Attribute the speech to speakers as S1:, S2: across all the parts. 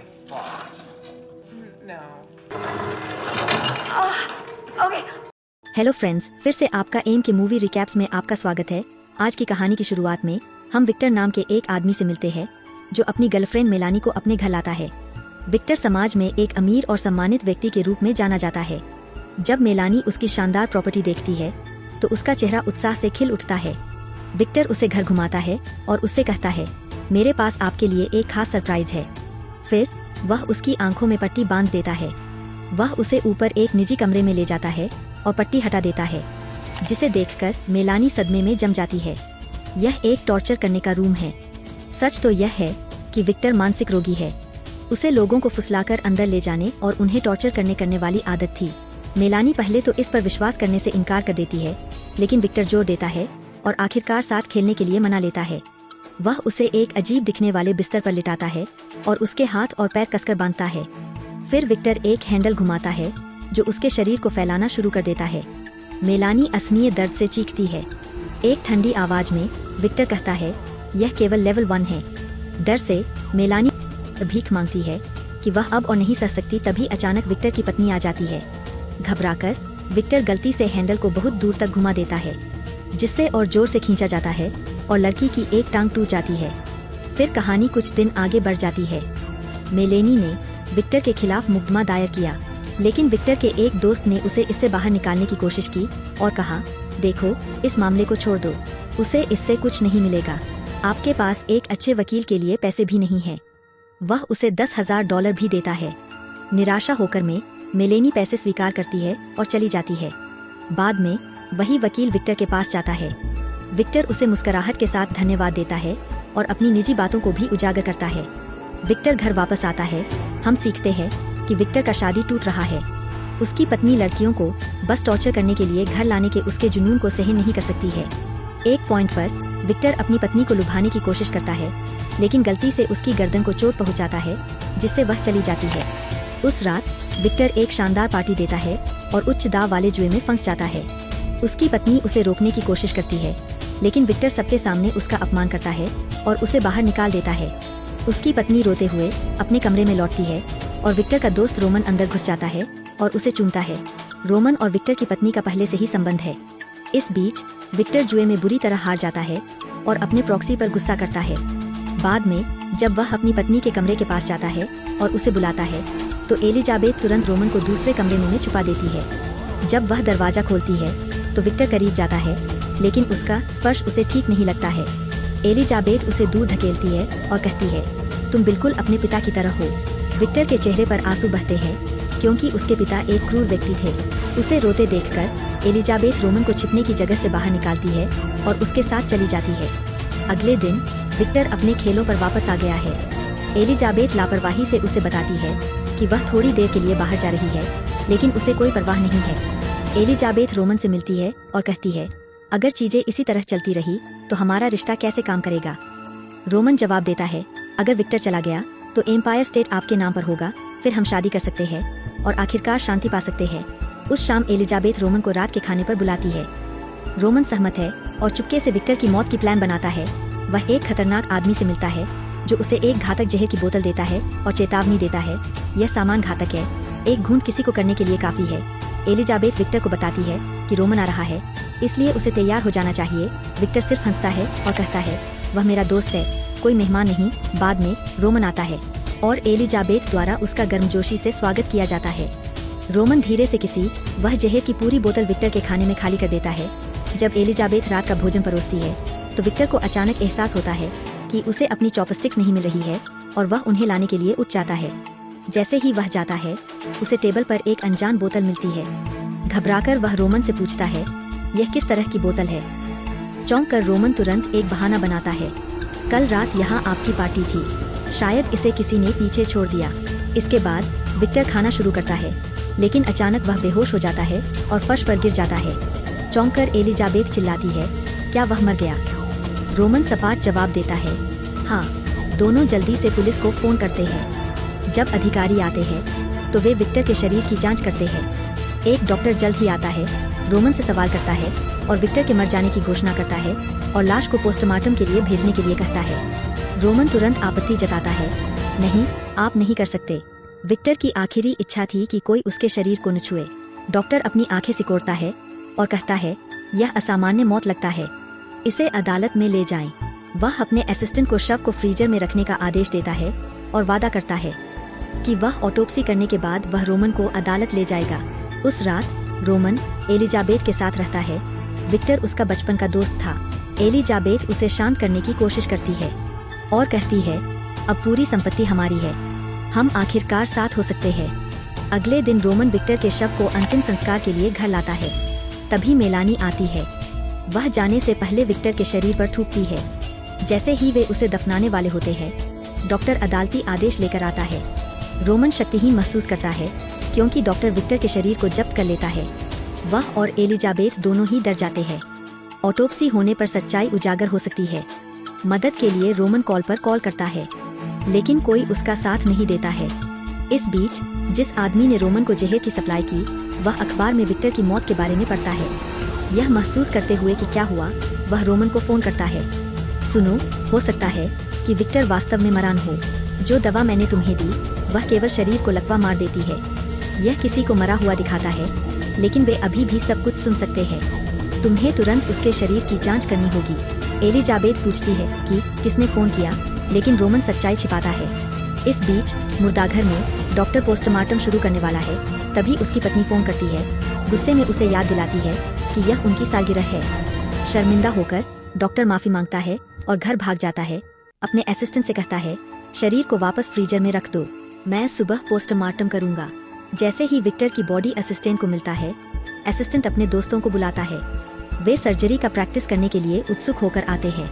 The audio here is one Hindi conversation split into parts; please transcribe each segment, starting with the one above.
S1: I fought.
S2: No.
S3: Okay.
S4: Hello friends, फिर से आपका एम के मूवी रिकैप्स में आपका स्वागत है। आज की कहानी की शुरुआत में हम विक्टर नाम के एक आदमी से मिलते हैं जो अपनी गर्लफ्रेंड मेलानी को अपने घर लाता है। विक्टर समाज में एक अमीर और सम्मानित व्यक्ति के रूप में जाना जाता है। जब मेलानी उसकी शानदार प्रॉपर्टी देखती है तो उसका चेहरा उत्साह से खिल उठता है। विक्टर उसे घर घुमाता है और उससे कहता है, मेरे पास आपके लिए एक खास सरप्राइज है। फिर वह उसकी आंखों में पट्टी बांध देता है। वह उसे ऊपर एक निजी कमरे में ले जाता है और पट्टी हटा देता है, जिसे देखकर मेलानी सदमे में जम जाती है। यह एक टॉर्चर करने का रूम है। सच तो यह है कि विक्टर मानसिक रोगी है। उसे लोगों को फुसलाकर अंदर ले जाने और उन्हें टॉर्चर करने वाली आदत थी। मेलानी पहले तो इस पर विश्वास करने से इनकार कर देती है, लेकिन विक्टर जोर देता है और आखिरकार साथ खेलने के लिए मना लेता है। वह उसे एक अजीब दिखने वाले बिस्तर पर लिटाता है और उसके हाथ और पैर कसकर बांधता है। फिर विक्टर एक हैंडल घुमाता है जो उसके शरीर को फैलाना शुरू कर देता है। मेलानी असहनीय दर्द से चीखती है। एक ठंडी आवाज में विक्टर कहता है, यह केवल लेवल 1 है। डर से मेलानी भीख मांगती है कि वह अब और नहीं सह सकती। तभी अचानक विक्टर की पत्नी आ जाती है। घबराकर विक्टर गलती से हैंडल को बहुत दूर तक घुमा देता है, जिससे और जोर से खींचा जाता है और लड़की की एक टांग टूट जाती है। फिर कहानी कुछ दिन आगे बढ़ जाती है। मेलेनी ने विक्टर के खिलाफ मुकदमा दायर किया, लेकिन विक्टर के एक दोस्त ने उसे इससे बाहर निकालने की कोशिश की और कहा, देखो, इस मामले को छोड़ दो, उसे इससे कुछ नहीं मिलेगा। आपके पास एक अच्छे वकील के लिए पैसे भी नहीं है। वह उसे $10,000 भी देता है। निराशा होकर मेलेनी पैसे स्वीकार करती है और चली जाती है। बाद में वही वकील विक्टर के पास जाता है। विक्टर उसे मुस्कुराहट के साथ धन्यवाद देता है और अपनी निजी बातों को भी उजागर करता है। विक्टर घर वापस आता है। हम सीखते हैं कि विक्टर का शादी टूट रहा है। उसकी पत्नी लड़कियों को बस टॉर्चर करने के लिए घर लाने के उसके जुनून को सहन नहीं कर सकती है। एक पॉइंट पर विक्टर अपनी पत्नी को लुभाने की कोशिश करता है, लेकिन गलती से उसकी गर्दन को चोट पहुंचाता है, जिससे वह चली जाती है। उस रात विक्टर एक शानदार पार्टी देता है और उच्च दाव वाले जुए में फंस जाता है। उसकी पत्नी उसे रोकने की कोशिश करती है, लेकिन विक्टर सबके सामने उसका अपमान करता है और उसे बाहर निकाल देता है। उसकी पत्नी रोते हुए अपने कमरे में लौटती है और विक्टर का दोस्त रोमन अंदर घुस जाता है और उसे चूमता है। रोमन और विक्टर की पत्नी का पहले से ही संबंध है। इस बीच विक्टर जुए में बुरी तरह हार जाता है और अपने प्रॉक्सी पर गुस्सा करता है। बाद में जब वह अपनी पत्नी के कमरे के पास जाता है और उसे बुलाता है, तो एलिजाबेथ तुरंत रोमन को दूसरे कमरे में छुपा देती है। जब वह दरवाजा खोलती है तो विक्टर करीब जाता है, लेकिन उसका स्पर्श उसे ठीक नहीं लगता है। एलिजाबेथ उसे दूर धकेलती है और कहती है, तुम बिल्कुल अपने पिता की तरह हो। विक्टर के चेहरे पर आंसू बहते हैं, क्योंकि उसके पिता एक क्रूर व्यक्ति थे। उसे रोते देखकर एलिजाबेथ रोमन को छिपने की जगह से बाहर निकालती है और उसके साथ चली जाती है। अगले दिन विक्टर अपने खेलों पर वापस आ गया है। एलिजाबेथ लापरवाही से उसे बताती है कि वह थोड़ी देर के लिए बाहर जा रही है, लेकिन उसे कोई परवाह नहीं है। एलिजाबेथ रोमन से मिलती है और कहती है, अगर चीजें इसी तरह चलती रही तो हमारा रिश्ता कैसे काम करेगा। रोमन जवाब देता है, अगर विक्टर चला गया तो एम्पायर स्टेट आपके नाम पर होगा, फिर हम शादी कर सकते हैं और आखिरकार शांति पा सकते हैं। उस शाम एलिजाबेथ रोमन को रात के खाने पर बुलाती है। रोमन सहमत है और चुपके से विक्टर की मौत की प्लान बनाता है। वह एक खतरनाक आदमी से मिलता है जो उसे एक घातक जहर की बोतल देता है और चेतावनी देता है, यह सामान घातक है, एक घूंट किसी को करने के लिए काफी है। एलिजाबेथ विक्टर को बताती है कि रोमन आ रहा है, इसलिए उसे तैयार हो जाना चाहिए। विक्टर सिर्फ हंसता है और कहता है, वह मेरा दोस्त है, कोई मेहमान नहीं। बाद में रोमन आता है और एलिजाबेथ द्वारा उसका गर्मजोशी से स्वागत किया जाता है। रोमन धीरे से वह जहर की पूरी बोतल विक्टर के खाने में खाली कर देता है। जब एलिजाबेथ रात का भोजन परोसती है तो विक्टर को अचानक एहसास होता है कि उसे अपनी चॉपस्टिक्स नहीं मिल रही है और वह उन्हें लाने के लिए उठ जाता है। जैसे ही वह जाता है, उसे टेबल पर एक अनजान बोतल मिलती है। घबराकर वह रोमन से पूछता है, यह किस तरह की बोतल है। चौंक कर रोमन तुरंत एक बहाना बनाता है, कल रात यहाँ आपकी पार्टी थी, शायद इसे किसी ने पीछे छोड़ दिया। इसके बाद विक्टर खाना शुरू करता है, लेकिन अचानक वह बेहोश हो जाता है और फर्श पर गिर जाता है। चौंक कर एलिजाबेथ चिल्लाती है, क्या वह मर गया। रोमन सपाट जवाब देता है, हाँ। दोनों जल्दी से पुलिस को फोन करते हैं। जब अधिकारी आते हैं तो वे विक्टर के शरीर की जांच करते हैं। एक डॉक्टर जल्द ही आता है, रोमन से सवाल करता है और विक्टर के मर जाने की घोषणा करता है और लाश को पोस्टमार्टम के लिए भेजने के लिए कहता है। रोमन तुरंत आपत्ति जताता है, नहीं, आप नहीं कर सकते। विक्टर की आखिरी इच्छा थी कि कोई उसके शरीर को न छुए। डॉक्टर अपनी आंखें सिकोड़ता है और कहता है, यह असामान्य मौत लगता है, इसे अदालत में ले जाएं। वह अपने असिस्टेंट को शव को फ्रीजर में रखने का आदेश देता है और वादा करता है कि वह ऑटोप्सी करने के बाद वह रोमन को अदालत ले जाएगा। उस रात रोमन एलिजाबेथ के साथ रहता है। विक्टर उसका बचपन का दोस्त था। एलिजाबेथ उसे शांत करने की कोशिश करती है और कहती है, अब पूरी संपत्ति हमारी है, हम आखिरकार साथ हो सकते हैं। अगले दिन रोमन विक्टर के शव को अंतिम संस्कार के लिए घर लाता है। तभी मेलानी आती है। वह जाने से पहले विक्टर के शरीर पर थूकती है। जैसे ही वे उसे दफनाने वाले होते हैं, डॉक्टर अदालती आदेश लेकर आता है। रोमन शक्तिहीन महसूस करता है क्योंकि डॉक्टर विक्टर के शरीर को जब्त कर लेता है। वह और एलिजाबेथ दोनों ही डर जाते हैं। ऑटोप्सी होने पर सच्चाई उजागर हो सकती है। मदद के लिए रोमन कॉल पर कॉल करता है, लेकिन कोई उसका साथ नहीं देता है। इस बीच जिस आदमी ने रोमन को जहर की सप्लाई की, वह अखबार में विक्टर की मौत के बारे में पढ़ता है। यह महसूस करते हुए कि क्या हुआ, वह रोमन को फोन करता है। सुनो, हो सकता है कि विक्टर वास्तव में मरा न हो। जो दवा मैंने तुम्हें दी, वह केवल शरीर को लकवा मार देती है। यह किसी को मरा हुआ दिखाता है, लेकिन वे अभी भी सब कुछ सुन सकते हैं। तुम्हें तुरंत उसके शरीर की जांच करनी होगी। एलिजाबेथ पूछती है कि किसने फोन किया, लेकिन रोमन सच्चाई छिपाता है। इस बीच मुर्दाघर में डॉक्टर पोस्टमार्टम शुरू करने वाला है। तभी उसकी पत्नी फोन करती है। गुस्से में उसे याद दिलाती है कि यह उनकी सालगिरह है। शर्मिंदा होकर डॉक्टर माफी मांगता है और घर भाग जाता है। अपने असिस्टेंट से कहता है, शरीर को वापस फ्रीजर में रख दो, मैं सुबह पोस्टमार्टम करूंगा। जैसे ही विक्टर की बॉडी असिस्टेंट को मिलता है, असिस्टेंट अपने दोस्तों को बुलाता है। वे सर्जरी का प्रैक्टिस करने के लिए उत्सुक होकर आते हैं।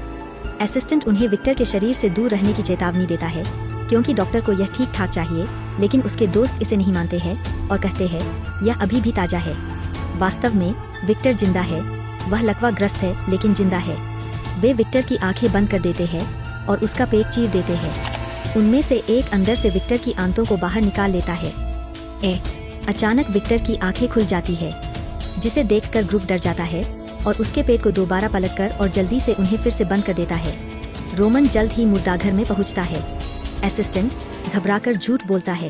S4: असिस्टेंट उन्हें विक्टर के शरीर से दूर रहने की चेतावनी देता है क्योंकि डॉक्टर को यह ठीक ठाक चाहिए, लेकिन उसके दोस्त इसे नहीं मानते हैं और कहते हैं, यह अभी भी ताजा है। वास्तव में विक्टर जिंदा है। वह लकवाग्रस्त है, लेकिन जिंदा है। वे विक्टर की आंखें बंद कर देते हैं और उसका पेट चीर देते हैं। उनमें से एक अंदर से विक्टर की आंतों को बाहर निकाल लेता है। अचानक विक्टर की आंखें खुल जाती है, जिसे देखकर ग्रुप डर जाता है और उसके पेट को दोबारा पलटकर और जल्दी से उन्हें फिर से बंद कर देता है। रोमन जल्द ही मुर्दाघर में पहुंचता है। असिस्टेंट घबराकर झूठ बोलता है।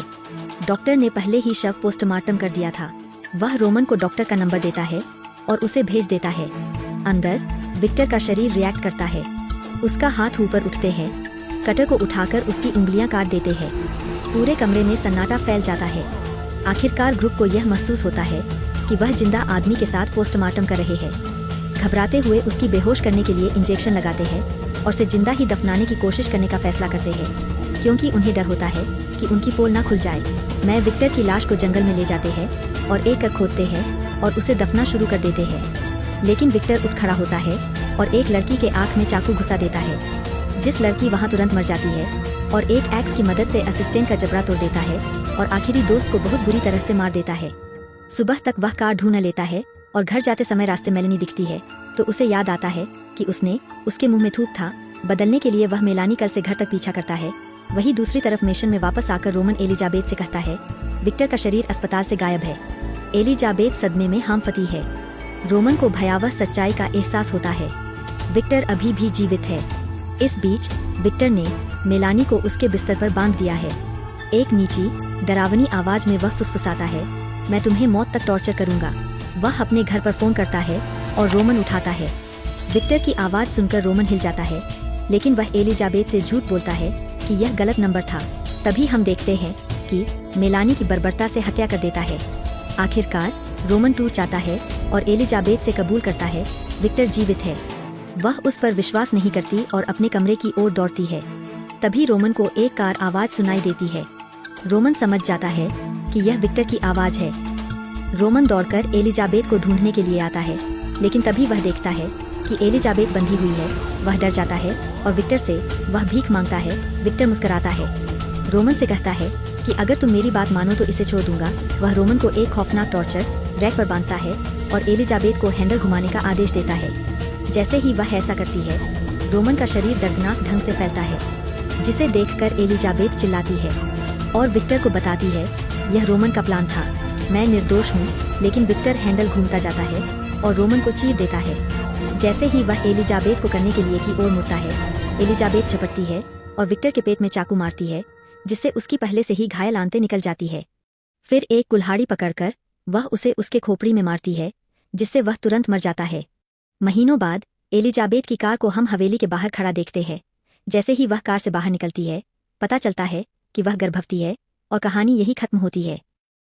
S4: डॉक्टर ने पहले ही शव पोस्टमार्टम कर दिया था। वह रोमन को डॉक्टर का नंबर देता है और उसे भेज देता है। अंदर विक्टर का शरीर रिएक्ट करता है। उसका हाथ ऊपर उठते हैं। कटर को उठाकर उसकी उंगलियां काट देते हैं। पूरे कमरे में सन्नाटा फैल जाता है। आखिरकार ग्रुप को यह महसूस होता है कि वह जिंदा आदमी के साथ पोस्टमार्टम कर रहे हैं। घबराते हुए उसकी बेहोश करने के लिए इंजेक्शन लगाते हैं और उसे जिंदा ही दफनाने की कोशिश करने का फैसला करते हैं, क्योंकि उन्हें डर होता है कि उनकी पोल ना खुल जाए। मैं विक्टर की लाश को जंगल में ले जाते हैं और एक कर खोदते हैं और उसे दफना शुरू कर देते हैं। लेकिन विक्टर उठ खड़ा होता है और एक लड़की के आंख में चाकू घुसा देता है, जिस लड़की वहां तुरंत मर जाती है और एक एक्स की मदद से असिस्टेंट का जबड़ा तोड़ देता है और आखिरी दोस्त को बहुत बुरी तरह से मार देता है। सुबह तक वह कार ढूंढ लेता है और घर जाते समय रास्ते मेलेनी दिखती है तो उसे याद आता है कि उसने उसके मुंह में थूक था। बदलने के लिए वह मेलानी कल से घर तक पीछा करता है। वही दूसरी तरफ मिशन में वापस आकर रोमन एलिजाबेथ से कहता है, विक्टर का शरीर अस्पताल से गायब है। एलिजाबेथ सदमे में हांफती है। रोमन को भयावह सच्चाई का एहसास होता है। विक्टर अभी भी जीवित है। इस बीच विक्टर ने मेलानी को उसके बिस्तर पर बांध दिया है। एक नीची डरावनी आवाज में वह फुसफुसाता है, मैं तुम्हें मौत तक टॉर्चर करूंगा। वह अपने घर पर फोन करता है और रोमन उठाता है। विक्टर की आवाज सुनकर रोमन हिल जाता है, लेकिन वह एलिजाबेथ से झूठ बोलता है कि यह गलत नंबर था। तभी हम देखते हैं कि मेलानी की बर्बरता से हत्या कर देता है। आखिरकार रोमन टूट जाता है और एलिजाबेथ से कबूल करता है विक्टर जीवित है। वह उस पर विश्वास नहीं करती और अपने कमरे की ओर दौड़ती है। तभी रोमन को एक कार आवाज सुनाई देती है। रोमन समझ जाता है कि यह विक्टर की आवाज है। रोमन दौड़कर एलिजाबेथ को ढूंढने के लिए आता है, लेकिन तभी वह देखता है कि एलिजाबेथ बंधी हुई है। वह डर जाता है और विक्टर से वह भीख मांगता है। विक्टर मुस्कुराता है। रोमन से कहता है कि अगर तुम मेरी बात मानो तो इसे छोड़ दूंगा। वह रोमन को एक खौफनाक टॉर्चर रैक पर बांधता है और एलिजाबेथ को हैंडल घुमाने का आदेश देता है। जैसे ही वह ऐसा करती है, रोमन का शरीर दर्दनाक ढंग से फैलता है, जिसे देखकर एलिजाबेथ चिल्लाती है और विक्टर को बताती है, यह रोमन का प्लान था, मैं निर्दोष हूँ। लेकिन विक्टर हैंडल घूमता जाता है और रोमन को चीर देता है। जैसे ही वह एलिजाबेथ को करने के लिए की ओर मुड़ता है, एलिजाबेथ झपटती है और विक्टर के पेट में चाकू मारती है, जिससे उसकी पहले से ही घायल आंतें निकल जाती है। फिर एक कुल्हाड़ी पकड़कर वह उसे उसके खोपड़ी में मारती है, जिससे वह तुरंत मर जाता है। महीनों बाद एलिजाबेथ की कार को हम हवेली के बाहर खड़ा देखते हैं। जैसे ही वह कार से बाहर निकलती है, पता चलता है कि वह गर्भवती है और कहानी यही खत्म होती है।